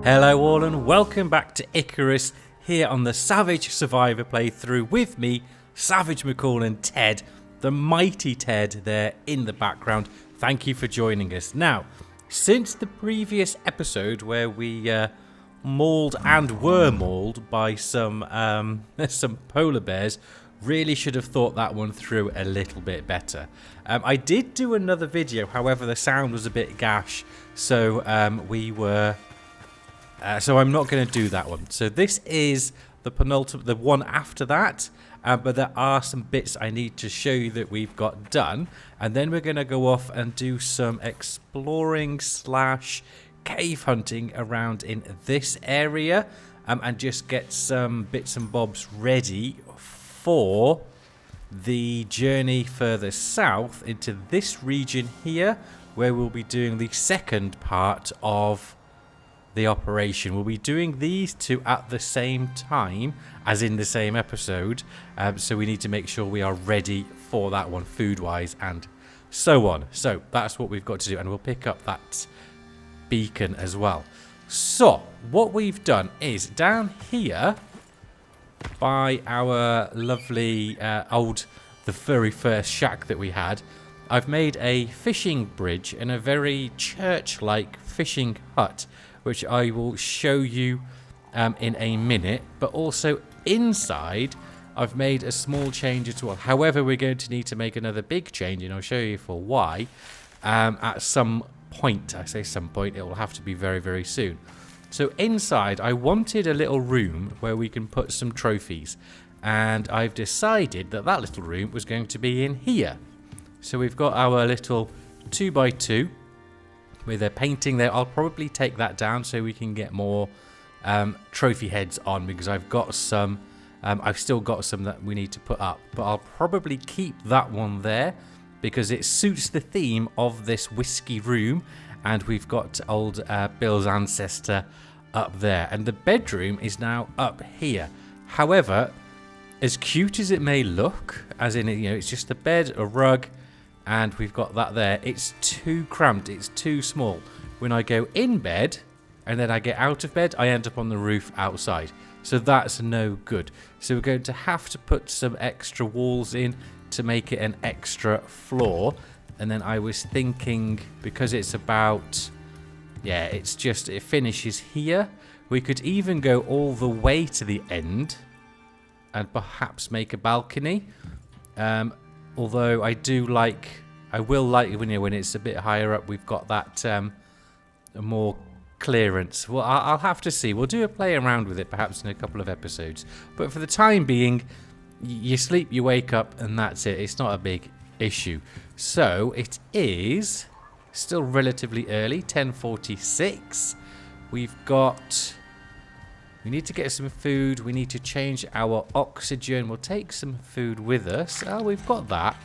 Hello all and welcome back to Icarus here on the Savage Survivor playthrough with me, Savage McCall and Ted, the mighty Ted there in the background. Thank you for joining us. Now, since the previous episode where we mauled and were mauled by some polar bears, really should have thought that one through a little bit better. I did do another video, however the sound was a bit gash, so so I'm not going to do that one. So this is the penultimate, the one after that. But there are some bits I need to show you that we've got done. And then we're going to go off and do some exploring / cave hunting around in this area. And just get some bits and bobs ready for the journey further south into this region here, where we'll be doing the second part of the operation. We'll be doing these two at the same time as in the same episode, so we need to make sure we are ready for that one food wise and so on. So that's what we've got to do, and we'll pick up that beacon as well. So what we've done is down here by our lovely the very first shack that we had, I've made a fishing bridge and a very church-like fishing hut, which I will show you in a minute. But also inside, I've made a small change as well. However, we're going to need to make another big change, and I'll show you for why at some point. I say some point, it will have to be very, very soon. So inside, I wanted a little room where we can put some trophies. And I've decided that that little room was going to be in here. So we've got our little 2x2 with a painting there. I'll probably take that down so we can get more trophy heads on, because I've got some, I've still got some that we need to put up, but I'll probably keep that one there because it suits the theme of this whiskey room. And we've got old Bill's ancestor up there, and the bedroom is now up here. However, as cute as it may look, as in, you know, it's just a bed, a rug, and we've got that there, it's too cramped, it's too small. When I go in bed and then I get out of bed, I end up on the roof outside. So that's no good. So we're going to have to put some extra walls in to make it an extra floor. And then I was thinking, because it's about, yeah, it's just, it finishes here. We could even go all the way to the end and perhaps make a balcony. Although I will like when it's a bit higher up, we've got that more clearance. Well, I'll have to see. We'll do a play around with it perhaps in a couple of episodes. But for the time being, you sleep, you wake up, and that's it. It's not a big issue. So it is still relatively early, 10:46. We need to get some food. We need to change our oxygen. We'll take some food with us. Oh, we've got that.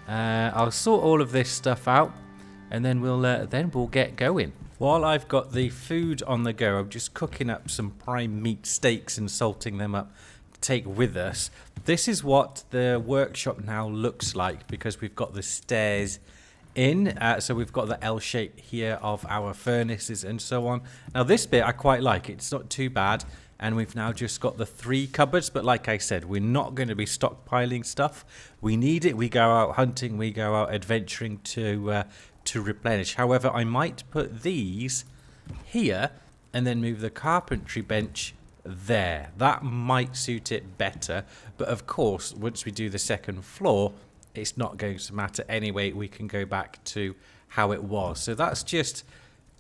I'll sort all of this stuff out, and then we'll get going. While I've got the food on the go, I'm just cooking up some prime meat steaks and salting them up to take with us. This is what the workshop now looks like, because we've got the stairs in, so we've got the L shape here of our furnaces and so on. Now this bit I quite like, it's not too bad, and we've now just got the 3 cupboards. But like I said, we're not going to be stockpiling stuff. We need it. We go out hunting, we go out adventuring to replenish. However, I might put these here and then move the carpentry bench there. That might suit it better, but of course once we do the second floor, it's not going to matter anyway. We can go back to how it was. So that's just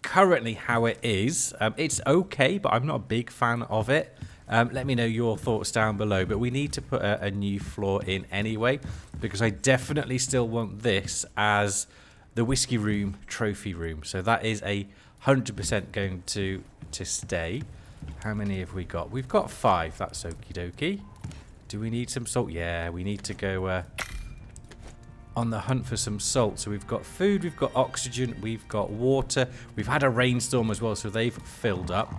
currently how it is. It's okay, but I'm not a big fan of it. Let me know your thoughts down below. But we need to put a new floor in anyway, because I definitely still want this as the whiskey room trophy room. So that is 100% going to stay. How many have we got? We've got 5. That's okie dokie. Do we need some salt? Yeah, we need to go on the hunt for some salt. So we've got food, we've got oxygen, we've got water. We've had a rainstorm as well, so they've filled up.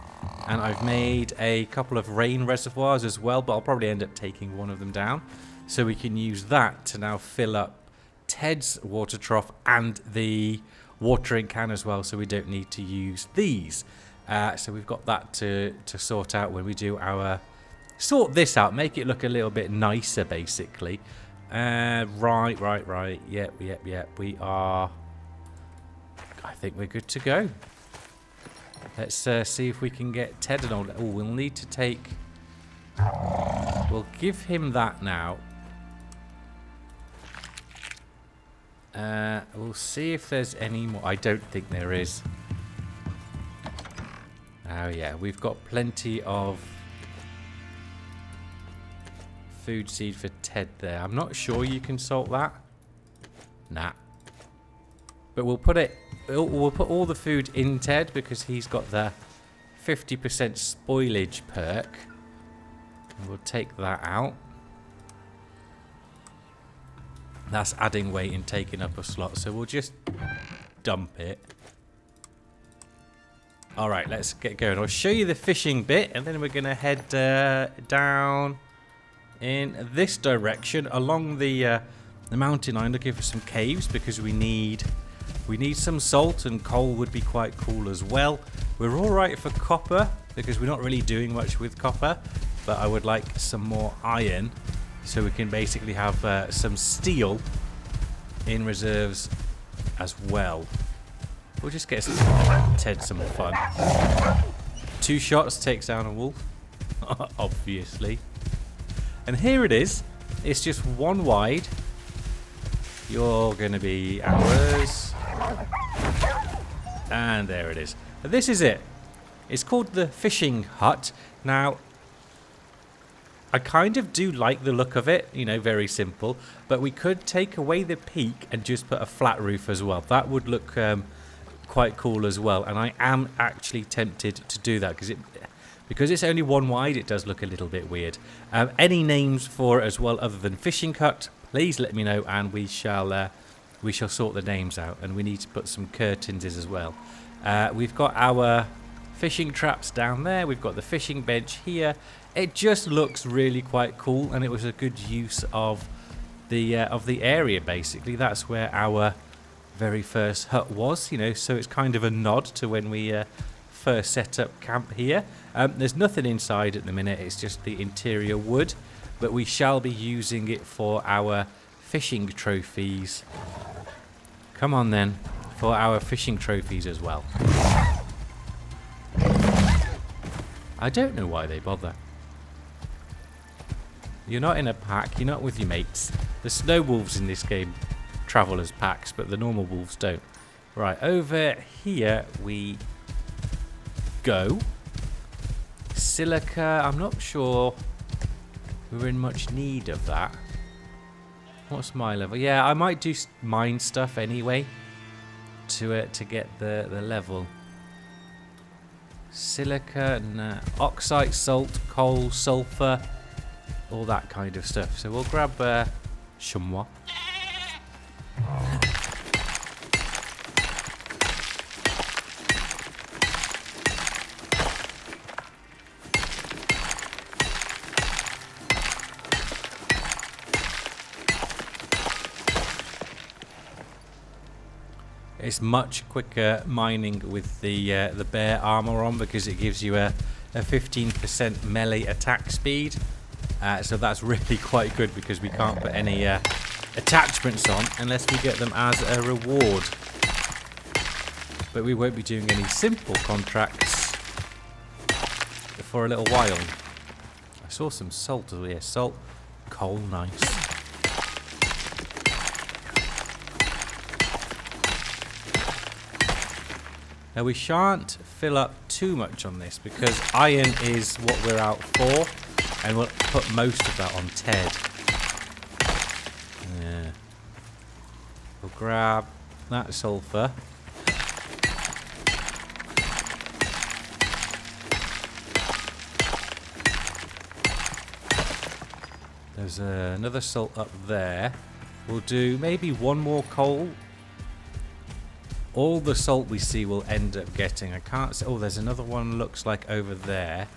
And I've made a couple of rain reservoirs as well, but I'll probably end up taking one of them down. So we can use that to now fill up Ted's water trough and the watering can as well, so we don't need to use these. So we've got that to sort out when we do our... Sort this out, make it look a little bit nicer, basically. Right. Yep. We are... I think we're good to go. Let's see if we can get Ted and all... Oh, we'll need to take... We'll give him that now. We'll see if there's any more. I don't think there is. Oh, yeah. We've got plenty of food seed for Ted there. I'm not sure you can salt that. Nah. But we'll put it... We'll put all the food in Ted because he's got the 50% spoilage perk. And we'll take that out. That's adding weight and taking up a slot, so we'll just dump it. Alright, let's get going. I'll show you the fishing bit, and then we're going to head down in this direction along the mountain line, looking for some caves because we need some salt, and coal would be quite cool as well. We're alright for copper because we're not really doing much with copper, but I would like some more iron. So we can basically have some steel in reserves as well. We'll just get Ted some fun. 2 shots takes down a wolf, obviously. And here it is. It's just one wide. You're going to be ours. And there it is. This is it. It's called the fishing hut. Now, I kind of do like the look of it, you know, very simple. But we could take away the peak and just put a flat roof as well. That would look quite cool as well. And I am actually tempted to do that because it's only one wide. It does look a little bit weird. Any names for it as well other than fishing hut, please let me know, and we shall sort the names out. And we need to put some curtains as well. We've got our fishing traps down there. We've got the fishing bench here. It just looks really quite cool, and it was a good use of the area. Basically, that's where our very first hut was. You know, so it's kind of a nod to when we first set up camp here. There's nothing inside at the minute. It's just the interior wood, but we shall be using it for our fishing trophies. Come on then, for our fishing trophies as well. I don't know why they bother. You're not in a pack, you're not with your mates. The snow wolves in this game travel as packs, but the normal wolves don't. Right, over here we go. Silica, I'm not sure we're in much need of that. What's my level? Yeah, I might do mine stuff anyway to get the level. Silica, nah. Oxide, salt, coal, sulfur, all that kind of stuff. So we'll grab chamois. It's much quicker mining with the bear armor on because it gives you a 15% melee attack speed. So that's really quite good because we can't put any attachments on unless we get them as a reward. But we won't be doing any simple contracts for a little while. I saw some salt over here. Salt, coal, nice. Now we shan't fill up too much on this because iron is what we're out for, and we'll put most of that on Ted. Yeah. We'll grab that sulfur. There's another salt up there. We'll do maybe one more coal. All the salt we see will end up getting. I can't see. Oh, there's another one looks like over there.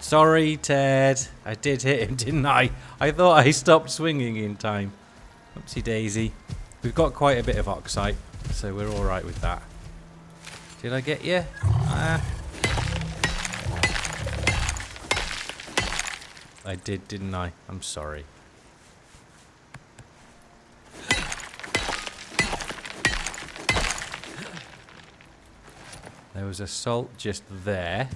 Sorry, Ted. I did hit him, didn't I? I thought I stopped swinging in time. Oopsie daisy. We've got quite a bit of oxide, so we're all right with that. Did I get you? I did, didn't I? I'm sorry. There was a salt just there.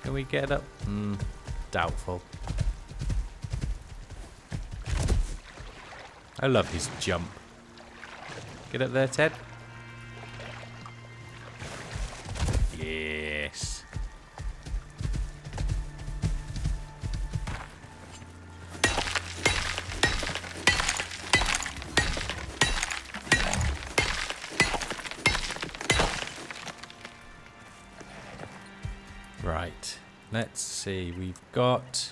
Can we get up? Doubtful. I love his jump. Get up there, Ted. Yes. Right. Let's see. We've got...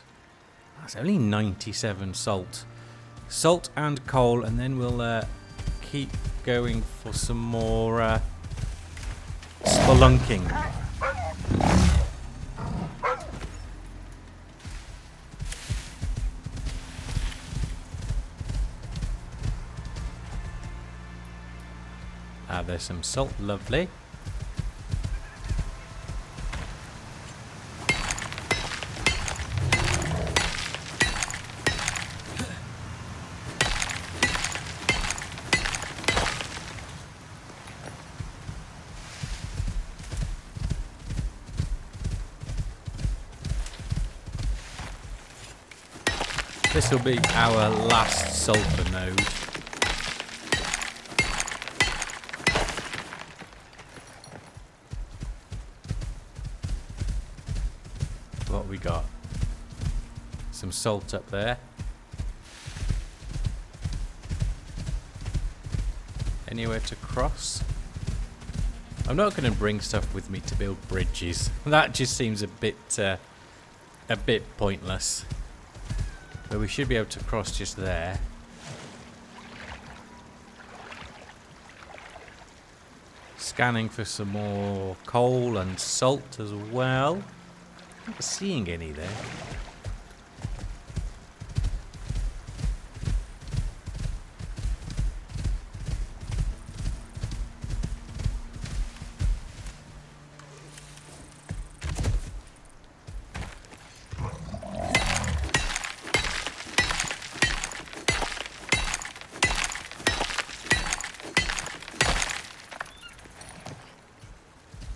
That's only 97 salt. Salt and coal, and then we'll keep going for some more spelunking. There's some salt, lovely. This will be our last sulfur node. What we got? Some salt up there. Anywhere to cross? I'm not going to bring stuff with me to build bridges. That just seems a bit pointless. But we should be able to cross just there. Scanning for some more coal and salt as well. Not seeing any there.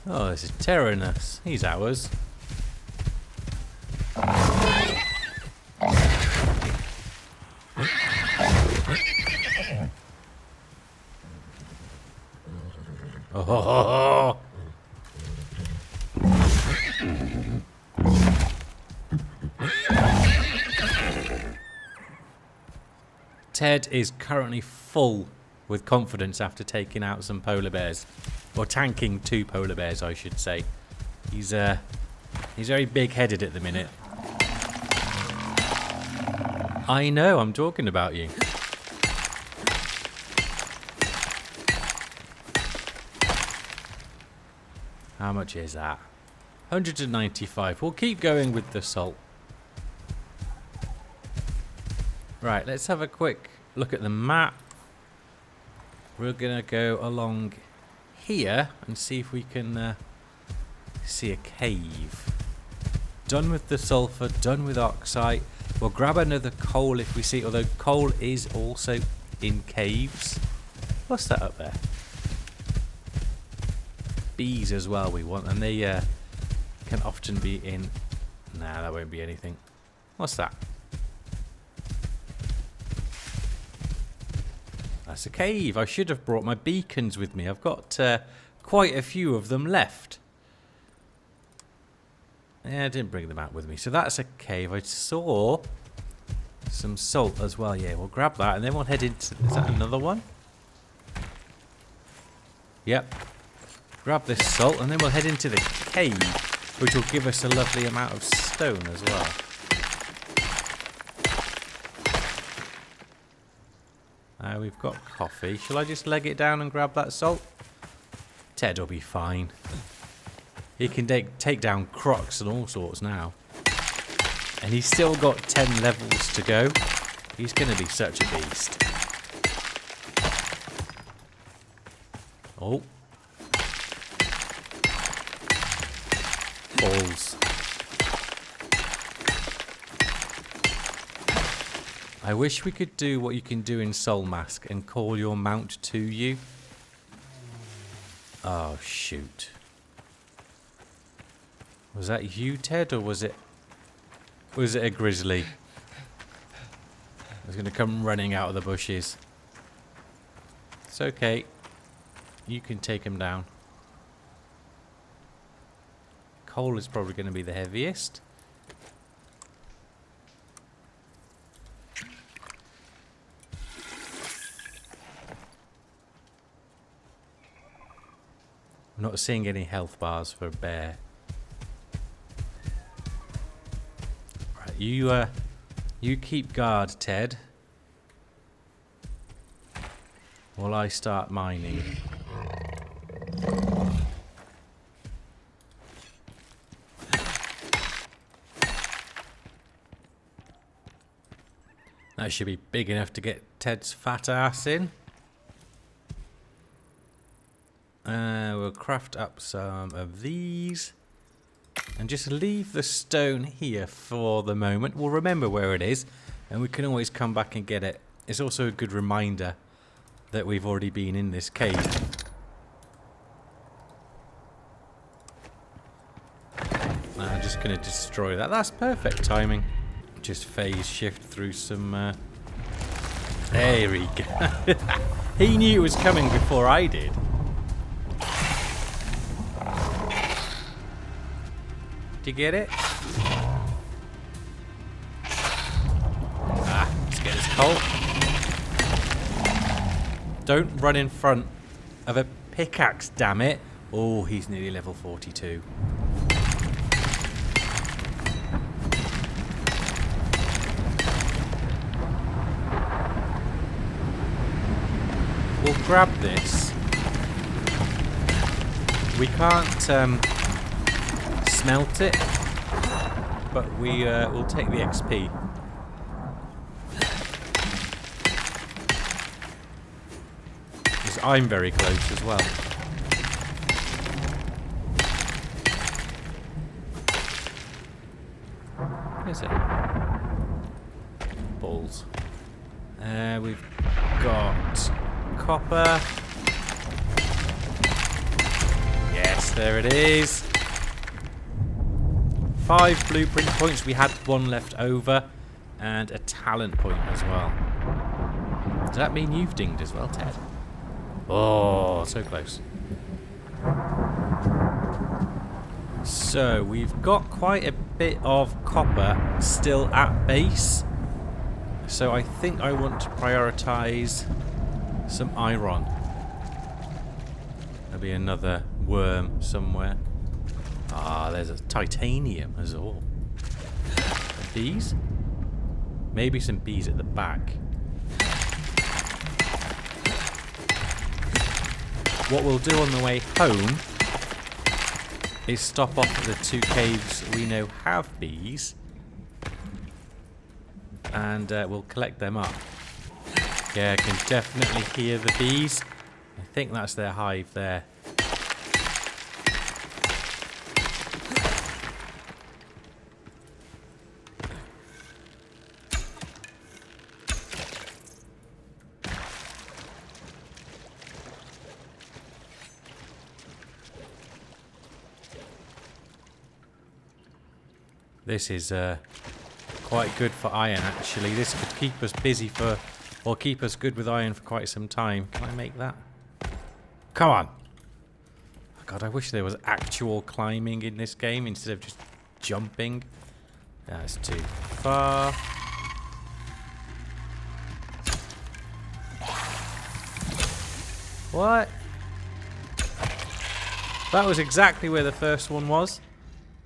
Oh, this is Tyrannus. He's ours. Oh. Ted is currently full with confidence after taking out some polar bears. Or tanking 2 polar bears, I should say. He's very big-headed at the minute. I know, I'm talking about you. How much is that? 195. We'll keep going with the salt. Right, let's have a quick look at the map. We're going to go along here and see if we can see a cave. Done with the sulfur, done with oxide. We'll grab another coal if we see it, although coal is also in caves. What's that up there? Bees as well we want, and they can often be in... Nah, that won't be anything. What's that? That's a cave. I should have brought my beacons with me. I've got quite a few of them left. Yeah, I didn't bring them out with me. So that's a cave. I saw some salt as well. Yeah, we'll grab that and then we'll head into... Is that another one? Yep. Grab this salt and then we'll head into the cave, which will give us a lovely amount of stone as well. We've got coffee. Shall I just leg it down and grab that salt? Ted will be fine. He can take down crocs and all sorts now. And he's still got 10 levels to go. He's going to be such a beast. Oh. Balls. I wish we could do what you can do in Soul Mask and call your mount to you. Oh, shoot. Was that you, Ted, or was it a grizzly? It's going to come running out of the bushes. It's okay. You can take him down. Coal is probably going to be the heaviest. I'm not seeing any health bars for a bear. Right, you keep guard, Ted, while I start mining. That should be big enough to get Ted's fat ass in. We'll craft up some of these. And just leave the stone here for the moment. We'll remember where it is. And we can always come back and get it. It's also a good reminder that we've already been in this cave. I'm just going to destroy that. That's perfect timing. Just phase shift through some... There we go. He knew it was coming before I did. Did you get it? Let's get this coal. Don't run in front of a pickaxe, damn it. Oh, he's nearly level 42. We'll grab this. We can't smelt it, but we'll take the XP. Because I'm very close as well. Is it? Balls. We've got copper. Yes, there it is. 5 blueprint points. We had 1 left over. And a talent point as well. Does that mean you've dinged as well, Ted? Oh, so close. So, we've got quite a bit of copper still at base. So, I think I want to prioritise some iron. There'll be another worm somewhere. Ah, there's a titanium as well. Bees? Maybe some bees at the back. What we'll do on the way home is stop off at the 2 caves we know have bees. And we'll collect them up. Yeah, I can definitely hear the bees. I think that's their hive there. This is quite good for iron, actually. This could keep us busy for, or keep us good with iron for quite some time. Can I make that? Come on! Oh God, I wish there was actual climbing in this game instead of just jumping. That's too far. What? That was exactly where the first one was.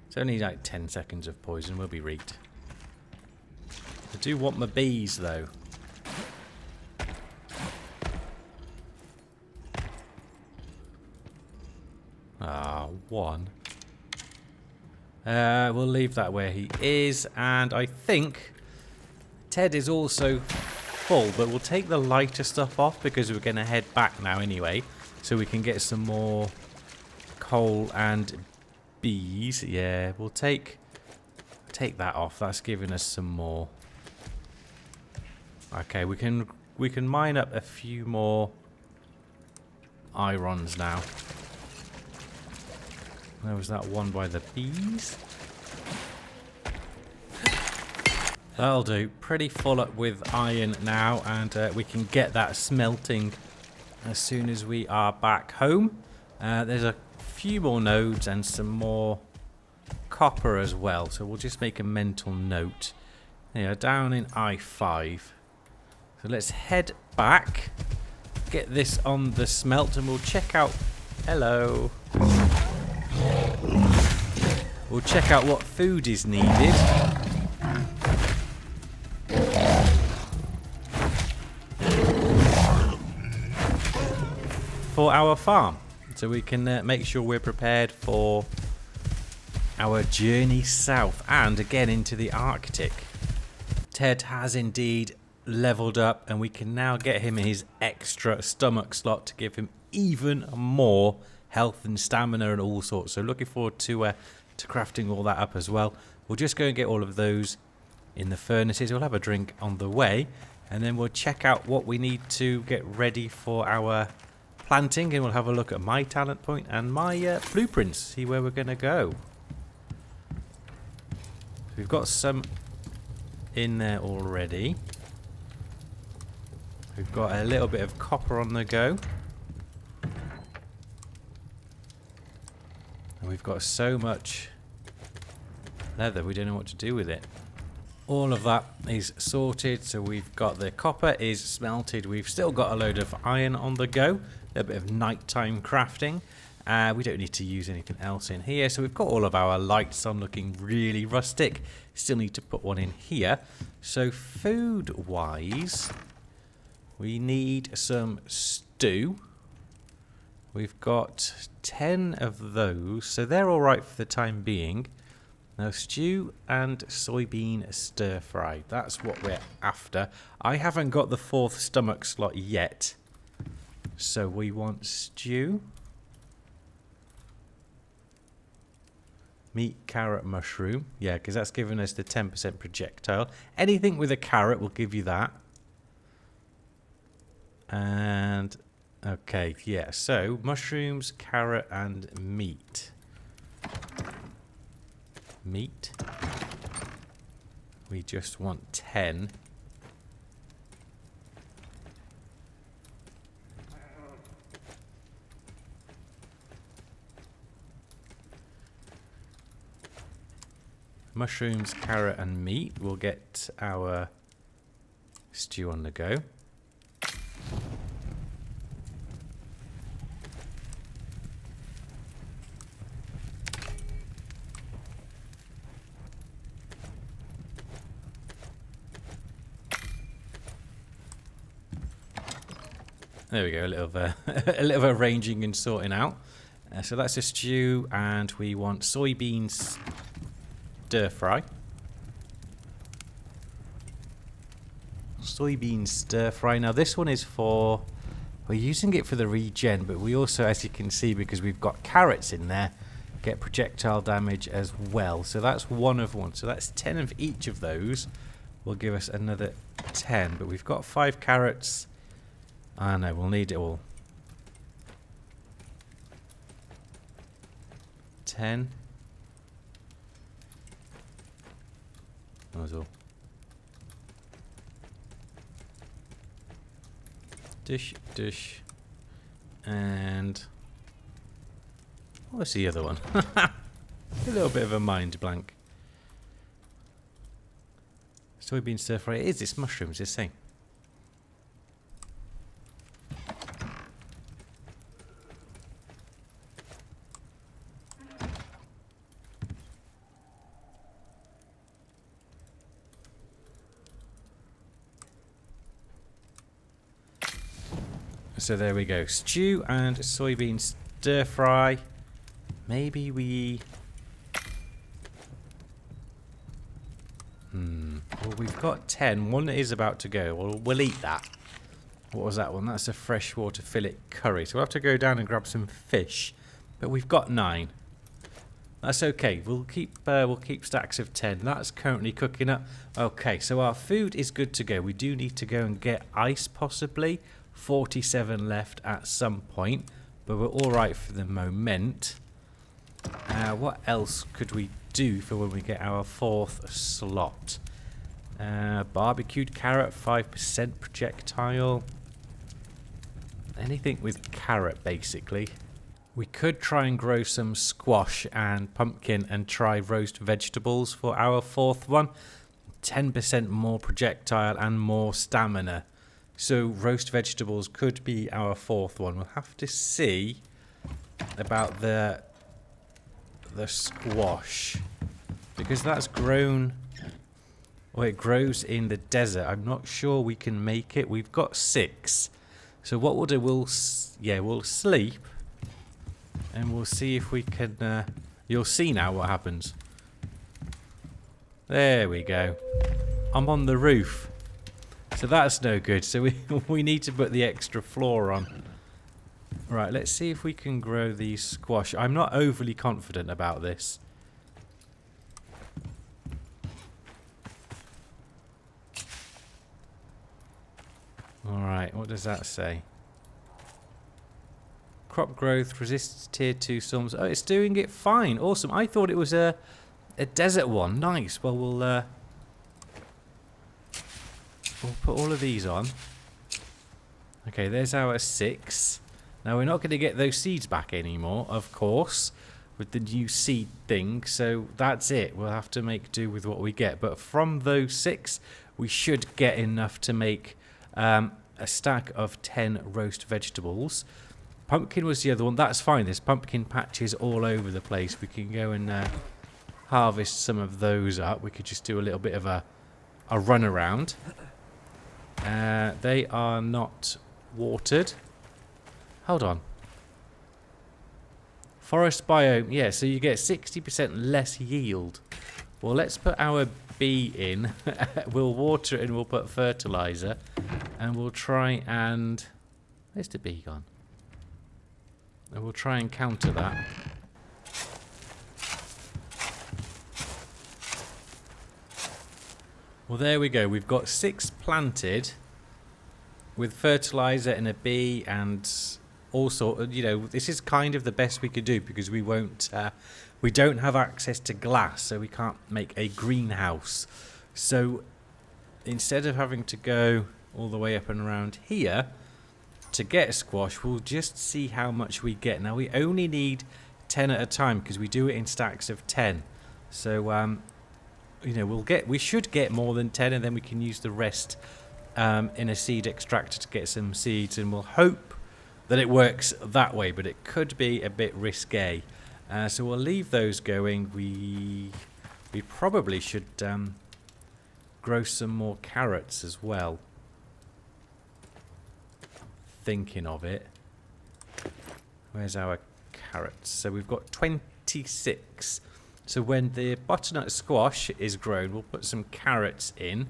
It's only like 10 seconds of poison, we'll be reeked. I do want my bees though. Ah, 1. We'll leave that where he is. And I think Ted is also full, but we'll take the lighter stuff off because we're going to head back now anyway. So we can get some more coal and bees. Yeah, we'll take that off. That's giving us some more. Okay, we can mine up a few more irons now. There was that one by the bees. That'll do. Pretty full up with iron now, and we can get that smelting as soon as we are back home. There's a few more nodes and some more copper as well, so we'll just make a mental note. Yeah, down in I5. So let's head back, get this on the smelt, and we'll check out... Hello. We'll check out what food is needed. For our farm. So we can make sure we're prepared for our journey south and again into the Arctic. Ted has indeed leveled up, and we can now get him his extra stomach slot to give him even more health and stamina and all sorts. So looking forward to crafting all that up as well. We'll just go and get all of those in the furnaces. We'll have a drink on the way, and then we'll check out what we need to get ready for our planting, and we'll have a look at my talent point and my blueprints, see where we're going to go. We've got some in there already. We've got a little bit of copper on the go. And we've got so much leather, we don't know what to do with it. All of that is sorted, so we've got the copper is smelted. We've still got a load of iron on the go, a bit of nighttime crafting. We don't need to use anything else in here, so we've got all of our lights on looking really rustic. Still need to put one in here. So food-wise, we need some stew. We've got 10 of those, so they're all right for the time being. Now, stew and soybean stir fry. That's what we're after. I haven't got the 4th stomach slot yet. So we want stew. Meat, carrot, mushroom. Yeah, because that's giving us the 10% projectile. Anything with a carrot will give you that. And... okay, yeah, so mushrooms, carrot, and meat. Meat. We just want 10. Mushrooms, carrot, and meat. We'll get our stew on the go. There we go, a little of arranging and sorting out. So that's a stew, and we want soybeans stir fry. Soybean stir fry. Now this one is for, we're using it for the regen, but we also, as you can see, because we've got carrots in there, get projectile damage as well. So that's one of one. So that's 10 of each of those. Will give us another 10. But we've got 5 carrots. Ah, no, we'll need it all. 10. That was all. Dish, dish. And... what's the other one? A little bit of a mind blank. Soybean stir fry. It is, it's mushrooms, this thing. So there we go. Stew and soybean stir fry. Maybe we Well, we've got 10. One is about to go. We'll eat that. What was that one? That's a freshwater fillet curry. So we'll have to go down and grab some fish. But we've got 9. That's okay. We'll keep stacks of 10. That's currently cooking up. Okay, so our food is good to go. We do need to go and get ice possibly. 47 left at some point. But we're alright for the moment. What else could we do for when we get our 4th slot? Barbecued carrot, 5% projectile. Anything with carrot, basically. We could try and grow some squash and pumpkin and try roast vegetables for our 4th one. 10% more projectile and more stamina. So roast vegetables could be our 4th one. We'll have to see about the squash, because that's grown. Well, it grows in the desert. I'm not sure we can make it. We've got 6. So what we'll do, we'll sleep. And we'll see if we can... you'll see now what happens. There we go. I'm on the roof. So that's no good. So we need to put the extra floor on. Right, let's see if we can grow these squash. I'm not overly confident about this. Alright, what does that say? Crop growth resists tier 2 storms. Oh, it's doing it fine. Awesome. I thought it was a desert one. Nice. Well, we'll put all of these on. Okay, there's our 6. Now, we're not going to get those seeds back anymore, of course, with the new seed thing. So that's it. We'll have to make do with what we get. But from those 6, we should get enough to make a stack of 10 roast vegetables. Pumpkin was the other one. That's fine. There's pumpkin patches all over the place. We can go and harvest some of those up. We could just do a little bit of a run around. They are not watered. Hold on. Forest biome. Yeah, so you get 60% less yield. Well, let's put our bee in. We'll water it and we'll put fertilizer. And we'll try and... Where's the bee gone? And we'll try and counter that. Well, there we go. We've got 6 planted with fertilizer and a bee and also, you know, this is kind of the best we could do because we don't have access to glass, so we can't make a greenhouse. So instead of having to go all the way up and around here to get a squash, we'll just see how much we get. Now, we only need 10 at a time because we do it in stacks of 10. So, you know, we should get more than 10, and then we can use the rest in a seed extractor to get some seeds, and we'll hope that it works that way, but it could be a bit risque. So we'll leave those going. We probably should grow some more carrots as well. Thinking of it. Where's our carrots? So we've got 26. So when the butternut squash is grown, we'll put some carrots in.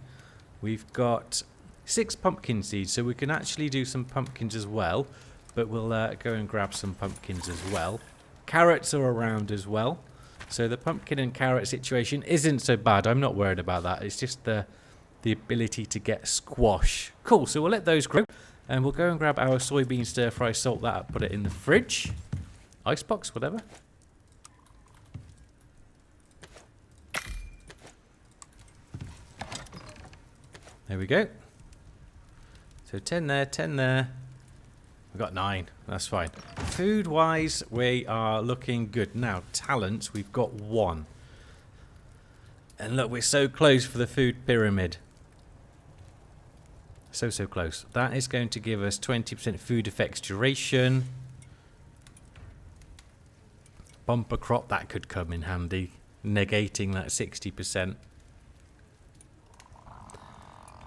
We've got 6 pumpkin seeds, so we can actually do some pumpkins as well. But we'll go and grab some pumpkins as well. Carrots are around as well. So the pumpkin and carrot situation isn't so bad. I'm not worried about that. It's just the ability to get squash. Cool, so we'll let those grow. And we'll go and grab our soybean stir-fry, salt that up, put it in the fridge. Icebox, whatever. There we go. So 10 there, 10 there. We've got 9. That's fine. Food-wise, we are looking good. Now, talents, we've got 1. And look, we're so close for the food pyramid. So close. That is going to give us 20% food effects duration. Bumper crop, that could come in handy. Negating that 60%.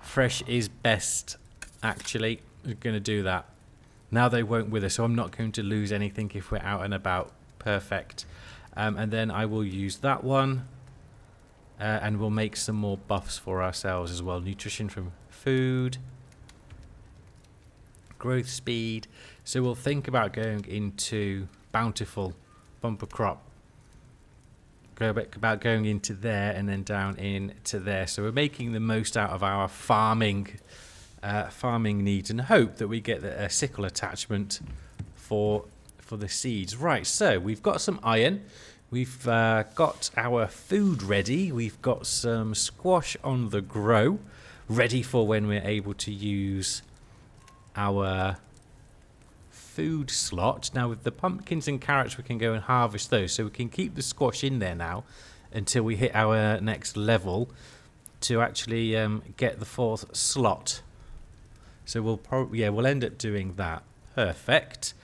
Fresh is best, actually. We're going to do that. Now they won't wither, so I'm not going to lose anything if we're out and about. Perfect. And then I will use that one. And we'll make some more buffs for ourselves as well. Nutrition from food. Growth speed. So we'll think about going into bountiful bumper crop. About going into there and then down into there. So we're making the most out of our farming needs and hope that we get a sickle attachment for the seeds. Right, so we've got some iron. We've got our food ready. We've got some squash on the grow, ready for when we're able to use our food slot. Now with the pumpkins and carrots, we can go and harvest those. So we can keep the squash in there now until we hit our next level to actually get the 4th slot. So we'll end up doing that. Perfect.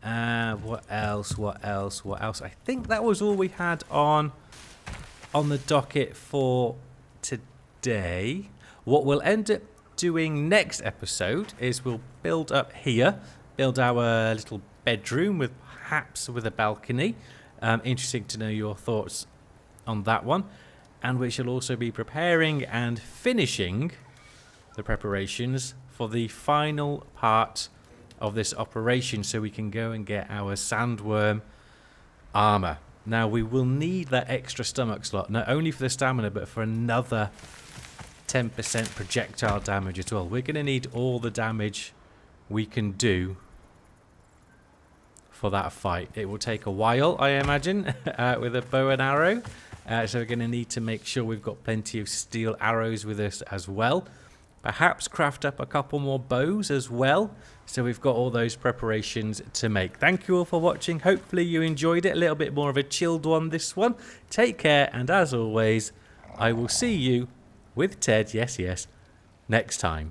What else? I think that was all we had on the docket for today. What we'll end up doing next episode is we'll build up here, build our little bedroom perhaps with a balcony. Interesting to know your thoughts on that one. And we shall also be preparing and finishing the preparations for the final part of this operation, so we can go and get our sandworm armor. Now we will need that extra stomach slot, not only for the stamina but for another 10% projectile damage as well. We're going to need all the damage we can do for that fight. It will take a while, I imagine, with a bow and arrow. So we're going to need to make sure we've got plenty of steel arrows with us as well. Perhaps craft up a couple more bows as well. So we've got all those preparations to make. Thank you all for watching. Hopefully you enjoyed it. A little bit more of a chilled one, this one. Take care, and as always, I will see you with Ted, yes, next time.